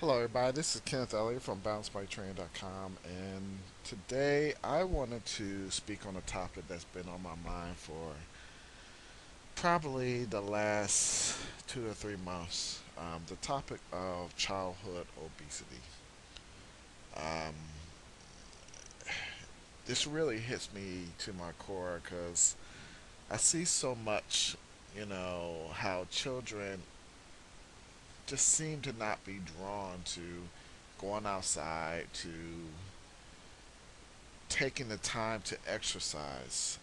Hello, everybody. This is Kenneth Elliott from BounceBikeTrain.com, and today I wanted to speak on a topic that's been on my mind for probably the last 2 to 3 months. The topic of childhood obesity. Um, this really hits me to my core because I see so much, how children just seem to not be drawn to going outside, to taking the time to exercise.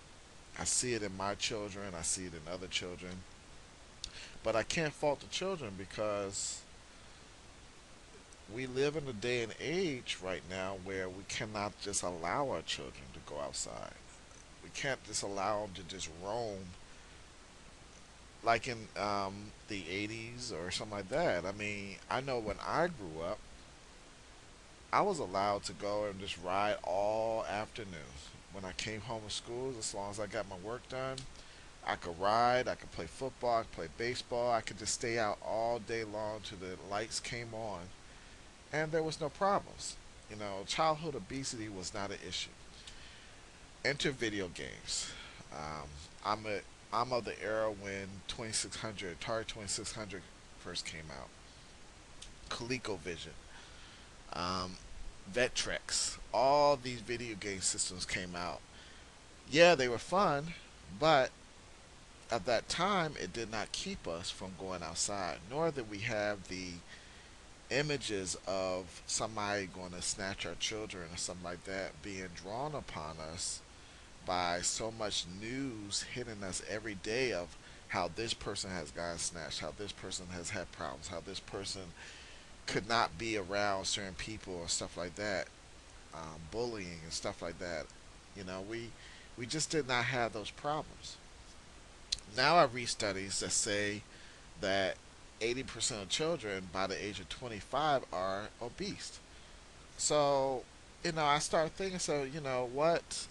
I see it in my children, I see it in other children, but I can't fault the children because we live in a day and age right now where we cannot just allow our children to go outside. We can't just allow them to just roam like in the 80s or something like that. I mean, I know when I grew up, I was allowed to go and just ride all afternoon. When I came home from school, as long as I got my work done, I could ride, I could play football, I could play baseball, I could just stay out all day long till the lights came on, and there was no problems. Childhood obesity was not an issue. Enter video games. Um, I'm a I'm of the era when 2600, Atari 2600 first came out. ColecoVision, um, Vectrex, all these video game systems came out. Yeah, they were fun, but at that time, it did not keep us from going outside, nor did we have the images of somebody going to snatch our children or something like that being drawn upon us by so much news hitting us every day of how this person has gotten snatched, how this person has had problems, how this person could not be around certain people or stuff like that, bullying and stuff like that. We just did not have those problems. Now I read studies that say that 80% of children by the age of 25 are obese. So, I start thinking, so, what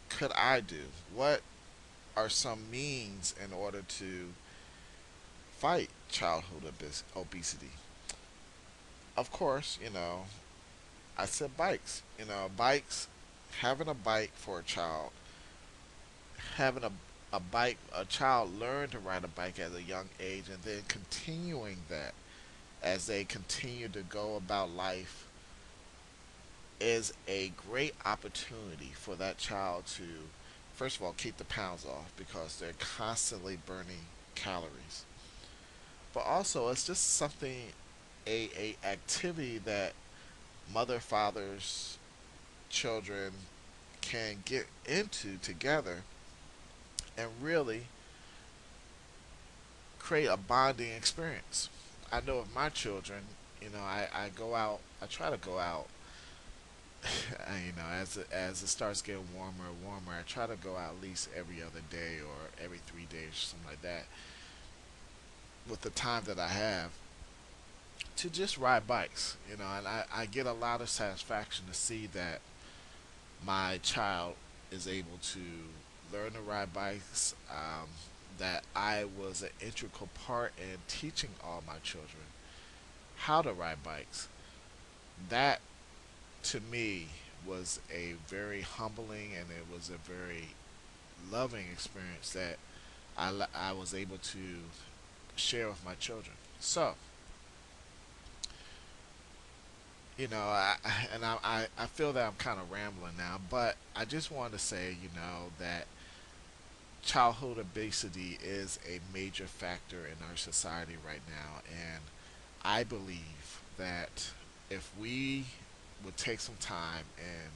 could I do? What are some means in order to fight childhood obesity? Of course, I said bikes. Bikes, having a bike for a child, having a bike, a child learn to ride a bike at a young age, and then continuing that as they continue to go about life is a great opportunity for that child to, first of all, keep the pounds off because they're constantly burning calories. But also, it's just something, a activity that mother, fathers, children can get into together and really create a bonding experience. I know of my children, I go out, I try to go out as it starts getting warmer and warmer, I try to go out at least every other day or every 3 days, or something like that, with the time that I have to just ride bikes. And I get a lot of satisfaction to see that my child is able to learn to ride bikes. That I was an integral part in teaching all my children how to ride bikes. That to me was a very humbling and it was a very loving experience that I was able to share with my children. So, I feel that I'm kind of rambling now, but I just wanted to say, that childhood obesity is a major factor in our society right now. And I believe that if we would take some time and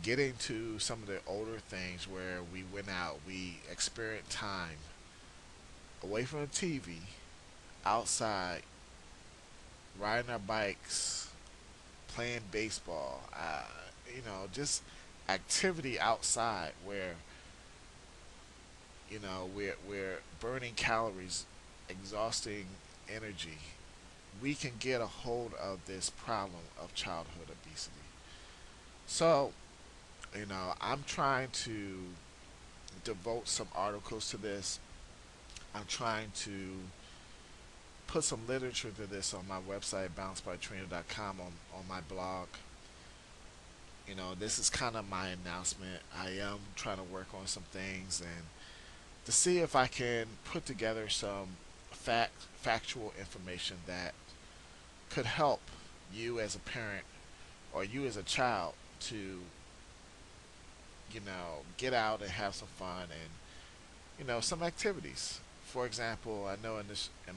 get into some of the older things where we went out, we experienced time away from the TV, outside, riding our bikes, playing baseball, just activity outside where, we're burning calories, exhausting energy, we can get a hold of this problem of childhood obesity. So, I'm trying to devote some articles to this. I'm trying to put some literature to this on my website, bouncebytrainer.com, on my blog. This is kind of my announcement. I am trying to work on some things and to see if I can put together some factual information that could help you as a parent or you as a child to, get out and have some fun and, some activities. For example, I know in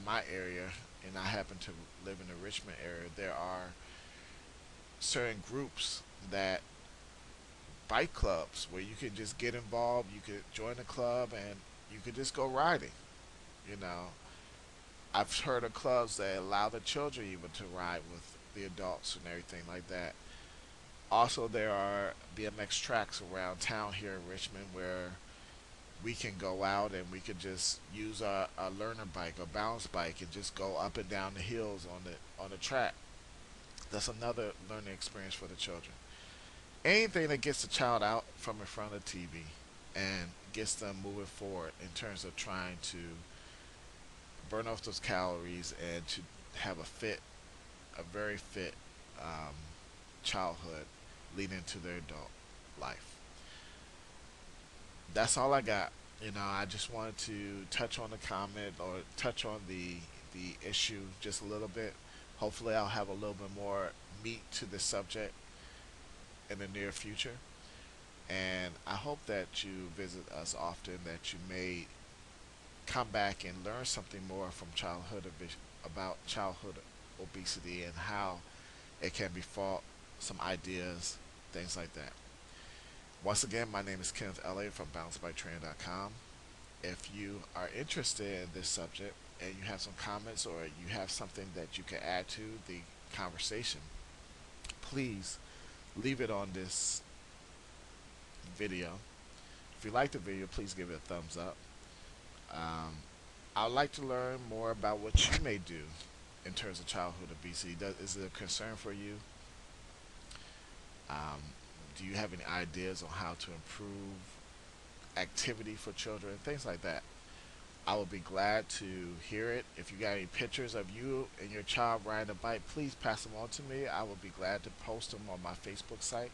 my area, and I happen to live in the Richmond area, there are certain groups that bike clubs where you can just get involved, you could join a club and you could just go riding. You know, I've heard of clubs that allow the children even to ride with the adults and everything like that. Also, there are BMX tracks around town here in Richmond where we can go out and we could just use a learner bike or balance bike and just go up and down the hills on the track. That's another learning experience for the children. Anything that gets the child out from in front of the TV and gets them moving forward in terms of trying to burn off those calories and to have a very fit um, childhood leading to their adult life. That's all I got. I just wanted to touch on the comment or touch on the issue just a little bit. Hopefully, I'll have a little bit more meat to the subject in the near future. And I hope that you visit us often, that you may come back and learn something more from about childhood obesity and how it can be fought, some ideas, things like that. Once again, my name is Kenneth Elliott from bouncebytrain.com. If you are interested in this subject and you have some comments or you have something that you can add to the conversation, please leave it on this video. If you like the video, please give it a thumbs up. Um, I'd like to learn more about what you may do in terms of childhood obesity. Is it a concern for you? Um, do you have any ideas on how to improve activity for children? Things like that. I would be glad to hear it. If you got any pictures of you and your child riding a bike, please pass them on to me. I would be glad to post them on my Facebook site.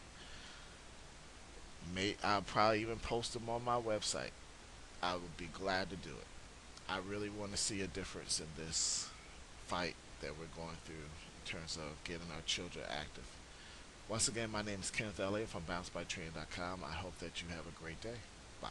I'll probably even post them on my website. I would be glad to do it. I really want to see a difference in this fight that we're going through in terms of getting our children active. Once again, my name is Kenneth Elliott from bouncebytrain.com. I hope that you have a great day. Bye.